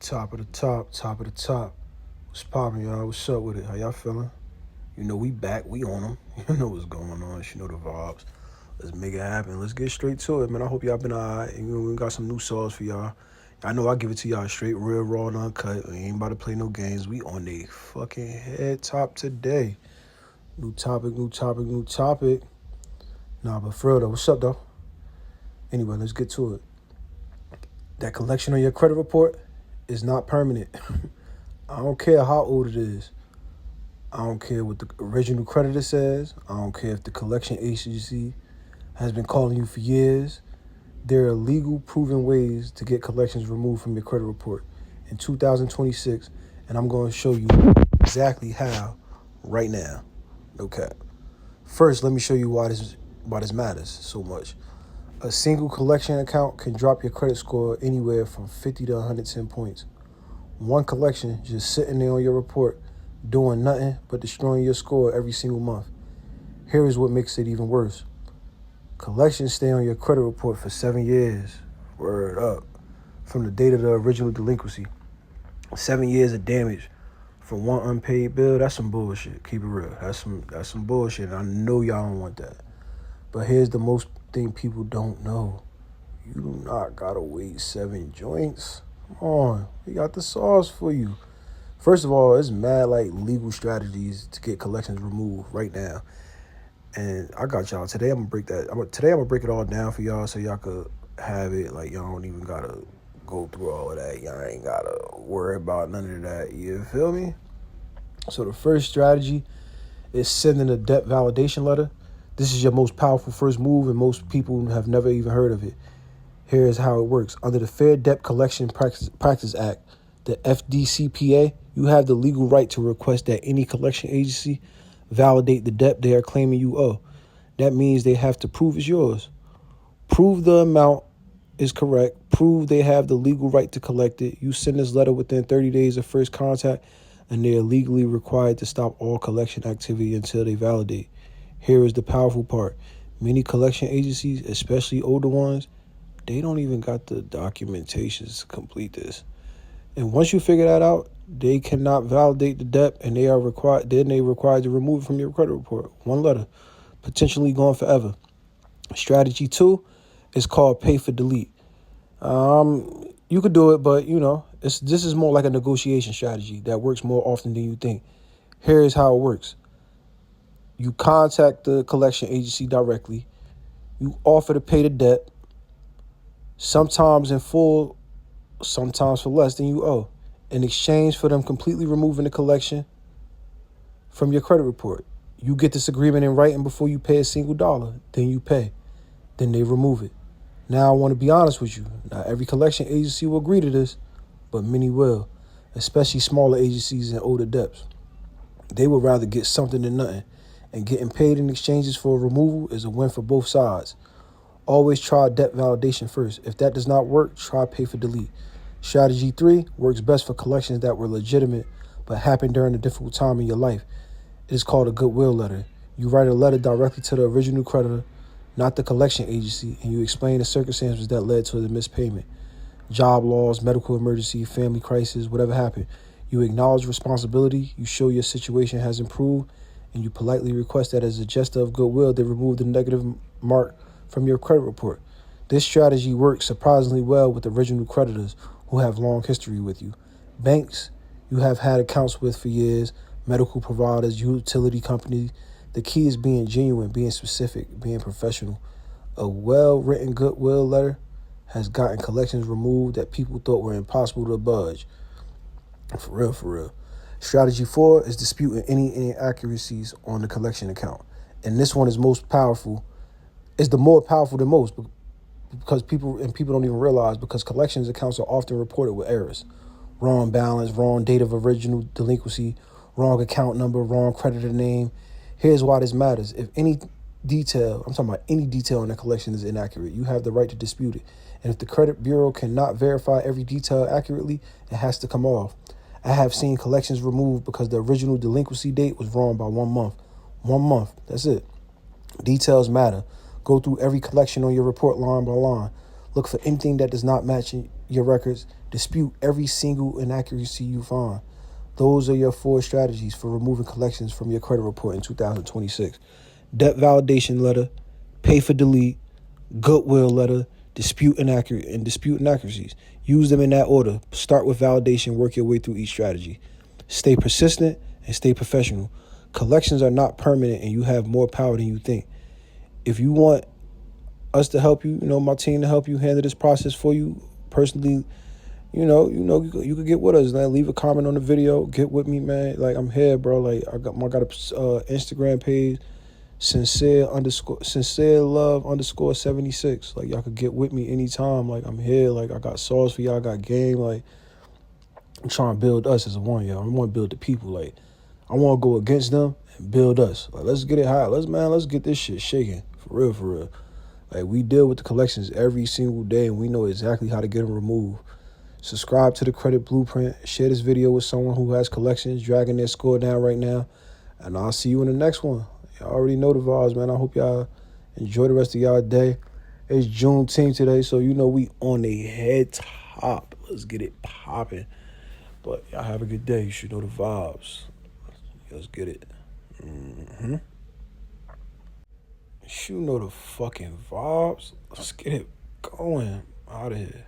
Top of the top, top of the top. What's poppin', y'all? What's up with it? How y'all feeling? You know we back, we on them. You know what's going on. You know the vibes. Let's make it happen. Let's get straight to it, man. I hope y'all been alright. And we got some new songs for y'all. I know I give it to y'all straight, real, raw, and uncut. We ain't about to play no games. We on the fucking head top today. New topic, new topic, new topic. Nah, but for real though, what's up though? Anyway, let's get to it. That collection on your credit report is not permanent. I don't care how old it is. I don't care what the original creditor says. I don't care if the collection agency has been calling you for years. There are legal proven ways to get collections removed from your credit report in 2026, and I'm going to show you exactly how right now. No cap. First, let me show you why this matters so much. A single collection account can drop your credit score anywhere from 50 to 110 points. One collection just sitting there on your report doing nothing but destroying your score every single month. Here is what makes it even worse. Collections stay on your credit report for 7 years. Word up. From the date of the original delinquency. 7 years of damage from one unpaid bill. That's some bullshit. Keep it real. That's some bullshit. And I know y'all don't want that. But here's the most thing people don't know. You do not gotta wait 7 joints. Come on, we got the sauce for you. First of all, it's mad legal strategies to get collections removed right now. And I got y'all. Today I'm gonna break that. Today I'm gonna break it all down for y'all so y'all could have it. Y'all don't even gotta go through all of that. Y'all ain't gotta worry about none of that. You feel me? So the first strategy is sending a debt validation letter. This is your most powerful first move, and most people have never even heard of it. Here is how it works. Under the Fair Debt Collection Practice Act, the FDCPA, you have the legal right to request that any collection agency validate the debt they are claiming you owe. That means they have to prove it's yours. Prove the amount is correct. Prove they have the legal right to collect it. You send this letter within 30 days of first contact, and they are legally required to stop all collection activity until they validate. Here is the powerful part. Many collection agencies, especially older ones, they don't even got the documentations to complete this. And once you figure that out, they cannot validate the debt, and they are required to remove it from your credit report. One letter, potentially gone forever. Strategy 2 is called pay for delete. You could do it, but this is more like a negotiation strategy that works more often than you think. Here is how it works. You contact the collection agency directly. You offer to pay the debt, sometimes in full, sometimes for less than you owe, in exchange for them completely removing the collection from your credit report. You get this agreement in writing before you pay a single dollar. Then you pay. Then they remove it. Now, I want to be honest with you. Not every collection agency will agree to this, but many will, especially smaller agencies and older debts. They would rather get something than nothing, and getting paid in exchanges for a removal is a win for both sides. Always try debt validation first. If that does not work, try pay for delete. Strategy 3 works best for collections that were legitimate but happened during a difficult time in your life. It is called a Goodwill letter. You write a letter directly to the original creditor, not the collection agency, and you explain the circumstances that led to the missed payment. Job loss, medical emergency, family crisis, whatever happened. You acknowledge responsibility, you show your situation has improved, and you politely request that as a gesture of goodwill, they remove the negative mark from your credit report. This strategy works surprisingly well with original creditors who have long history with you. Banks you have had accounts with for years, medical providers, utility companies. The key is being genuine, being specific, being professional. A well-written goodwill letter has gotten collections removed that people thought were impossible to budge. For real, for real. Strategy 4 is disputing any inaccuracies on the collection account. And this one is most powerful. It's the more powerful than most because people don't even realize, because collections accounts are often reported with errors. Wrong balance, wrong date of original delinquency, wrong account number, wrong creditor name. Here's why this matters. If any detail, I'm talking about any detail in the collection is inaccurate, you have the right to dispute it. And if the credit bureau cannot verify every detail accurately, it has to come off. I have seen collections removed because the original delinquency date was wrong by 1 month. 1 month, that's it. Details matter. Go through every collection on your report line by line. Look for anything that does not match your records Dispute every single inaccuracy you find. Those are your 4 strategies for removing collections from your credit report in 2026. Debt validation letter, pay for delete, Goodwill letter, dispute inaccuracies. Use them in that order. Start with validation, work your way through each strategy. Stay persistent and stay professional. Collections are not permanent and you have more power than you think. If you want us to help you, my team to help you handle this process for you personally, you could get with us, man. Leave a comment on the video. Get with me, man. Like, I'm here, bro. Like, I got a Instagram page, sincere love _ 76. Like, y'all could get with me anytime. Like, I'm here. Like, I got sauce for y'all. I got game. Like, I'm trying to build us as a one, y'all. I want to build the people. Like, I want to go against them and build us. Like, let's get it high. Let's get this shit shaking. For real, for real. Like, we deal with the collections every single day, and we know exactly how to get them removed. Subscribe to the Credit Blueprint. Share this video with someone who has collections, dragging their score down right now. And I'll see you in the next one. Y'all already know the vibes, man. I hope y'all enjoy the rest of y'all day. It's Juneteenth today, so we on the head top. Let's get it popping. But y'all have a good day. You should know the vibes. Let's get it. You know the fucking vibes. Let's get it going. Out of here.